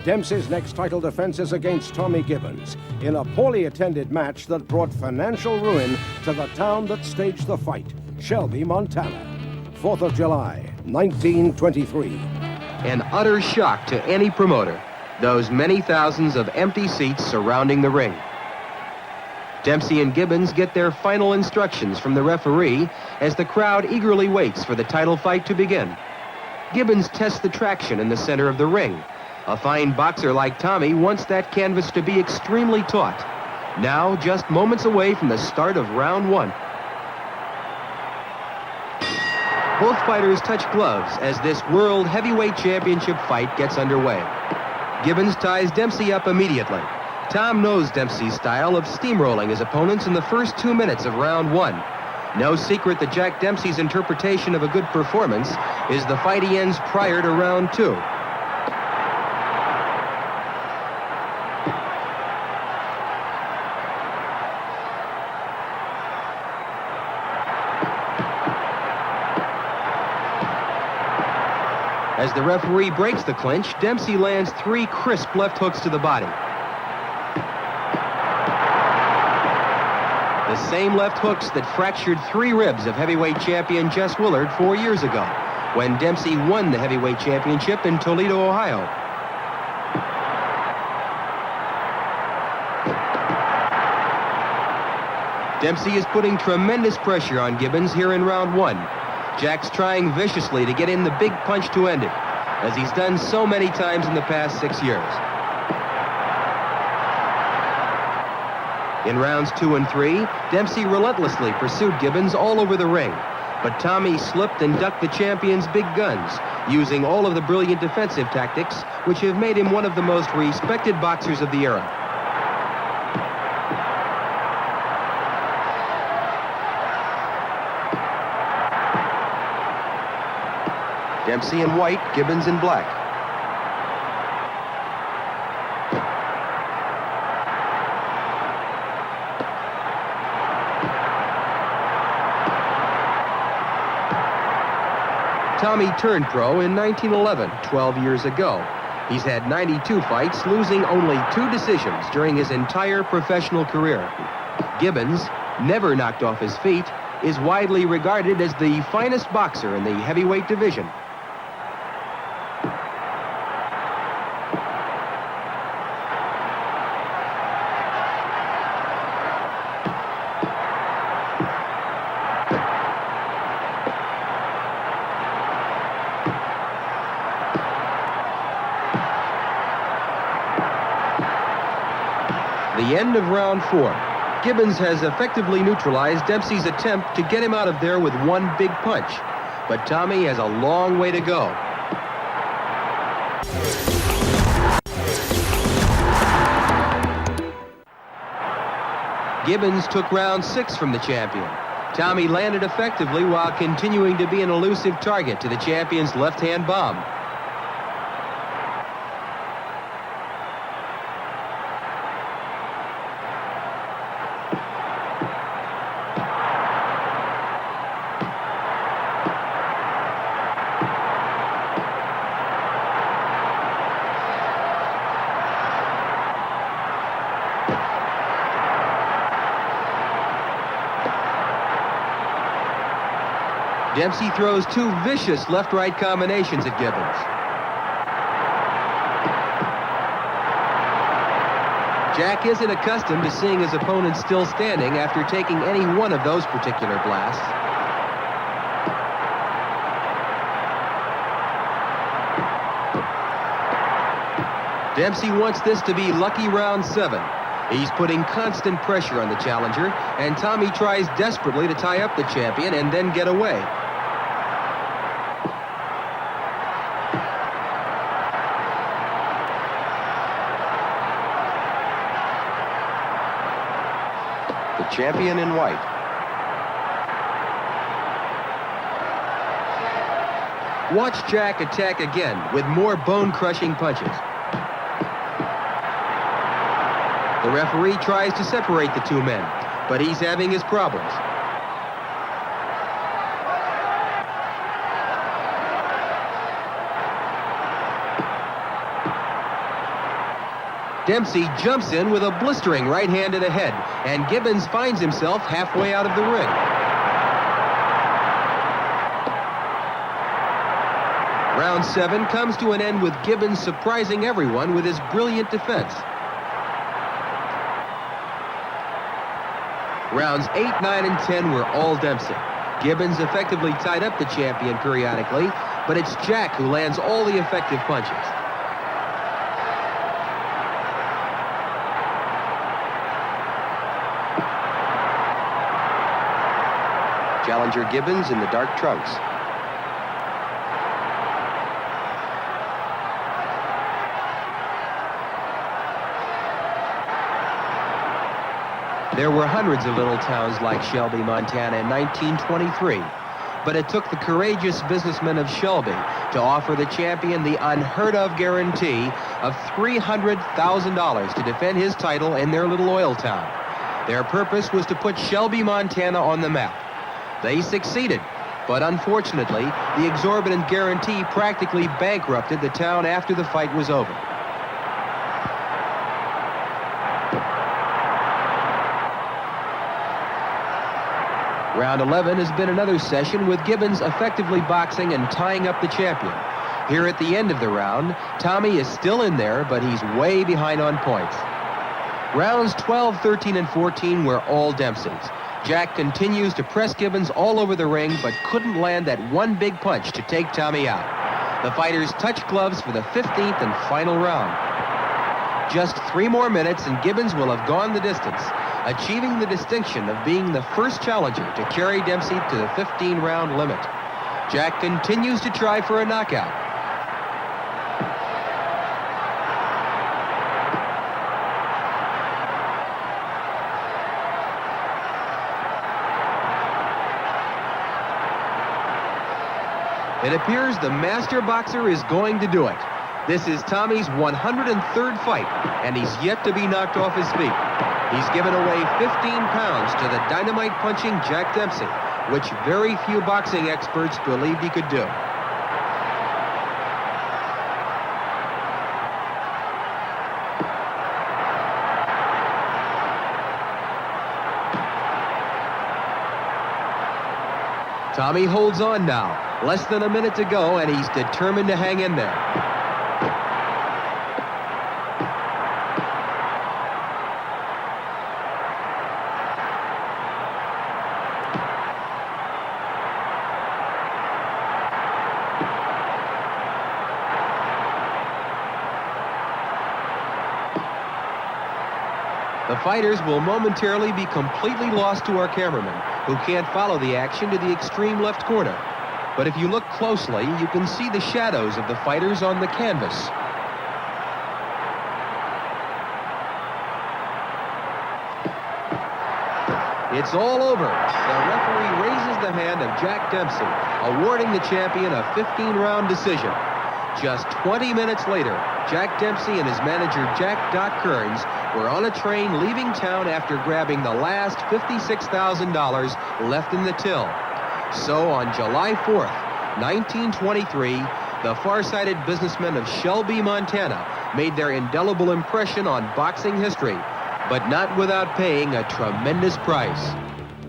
Dempsey's next title defense is against Tommy Gibbons in a poorly attended match that brought financial ruin to the town that staged the fight, Shelby, Montana. 4th of July, 1923. An utter shock to any promoter, those many thousands of empty seats surrounding the ring. Dempsey and Gibbons get their final instructions from the referee as the crowd eagerly waits for the title fight to begin. Gibbons tests the traction in the center of the ring. A fine boxer like Tommy wants that canvas to be extremely taut. Now, just moments away from the start of round one. Both fighters touch gloves as this World Heavyweight Championship fight gets underway. Gibbons ties Dempsey up immediately. Tom knows Dempsey's style of steamrolling his opponents in the first 2 minutes of round one. No secret that Jack Dempsey's interpretation of a good performance is the fight he ends prior to round two. As the referee breaks the clinch, Dempsey lands 3 crisp left hooks to the body. The same left hooks that fractured 3 ribs of heavyweight champion Jess Willard 4 years ago, when Dempsey won the heavyweight championship in Toledo, Ohio. Dempsey is putting tremendous pressure on Gibbons here in round one. Jack's trying viciously to get in the big punch to end it, as he's done so many times in the past 6 years. In rounds 2 and 3, Dempsey relentlessly pursued Gibbons all over the ring, but Tommy slipped and ducked the champion's big guns, using all of the brilliant defensive tactics which have made him one of the most respected boxers of the era. Dempsey in white, Gibbons in black. Tommy turned pro in 1911, 12 years ago. He's had 92 fights, losing only 2 decisions during his entire professional career. Gibbons, never knocked off his feet, is widely regarded as the finest boxer in the heavyweight division. The end of round 4. Gibbons has effectively neutralized Dempsey's attempt to get him out of there with one big punch. But Tommy has a long way to go. Gibbons took round 6 from the champion. Tommy landed effectively while continuing to be an elusive target to the champion's left-hand bomb. Dempsey throws 2 vicious left-right combinations at Gibbons. Jack isn't accustomed to seeing his opponent still standing after taking any one of those particular blasts. Dempsey wants this to be lucky round 7. He's putting constant pressure on the challenger, and Tommy tries desperately to tie up the champion and then get away. The champion in white. Watch Jack attack again with more bone-crushing punches. The referee tries to separate the 2 men, but he's having his problems. Dempsey jumps in with a blistering right hand to the head, and Gibbons finds himself halfway out of the ring. Round 7 comes to an end with Gibbons surprising everyone with his brilliant defense. Rounds 8, 9, and 10 were all Dempsey. Gibbons effectively tied up the champion periodically, but it's Jack who lands all the effective punches. Challenger Gibbons in the dark trunks. There were hundreds of little towns like Shelby, Montana in 1923, but it took the courageous businessmen of Shelby to offer the champion the unheard-of guarantee of $300,000 to defend his title in their little oil town. Their purpose was to put Shelby, Montana on the map. They succeeded, but unfortunately, the exorbitant guarantee practically bankrupted the town after the fight was over. Round 11 has been another session with Gibbons effectively boxing and tying up the champion. Here at the end of the round, Tommy is still in there, but he's way behind on points. Rounds 12, 13, and 14 were all Dempsey's. Jack continues to press Gibbons all over the ring, but couldn't land that one big punch to take Tommy out. The fighters touch gloves for the 15th and final round. Just 3 more minutes and Gibbons will have gone the distance, achieving the distinction of being the first challenger to carry Dempsey to the 15-round limit. Jack continues to try for a knockout. It appears the master boxer is going to do it. This is Tommy's 103rd fight, and he's yet to be knocked off his feet. He's given away 15 pounds to the dynamite-punching Jack Dempsey, which very few boxing experts believed he could do. Tommy holds on now. Less than a minute to go, and he's determined to hang in there. The fighters will momentarily be completely lost to our cameraman, who can't follow the action to the extreme left corner. But if you look closely, you can see the shadows of the fighters on the canvas. It's all over. The referee raises the hand of Jack Dempsey, awarding the champion a 15-round decision. Just 20 minutes later, Jack Dempsey and his manager Jack "Doc" Kearns were on a train leaving town after grabbing the last $56,000 left in the till. So on July 4th, 1923, the far-sighted businessmen of Shelby, Montana made their indelible impression on boxing history, but not without paying a tremendous price.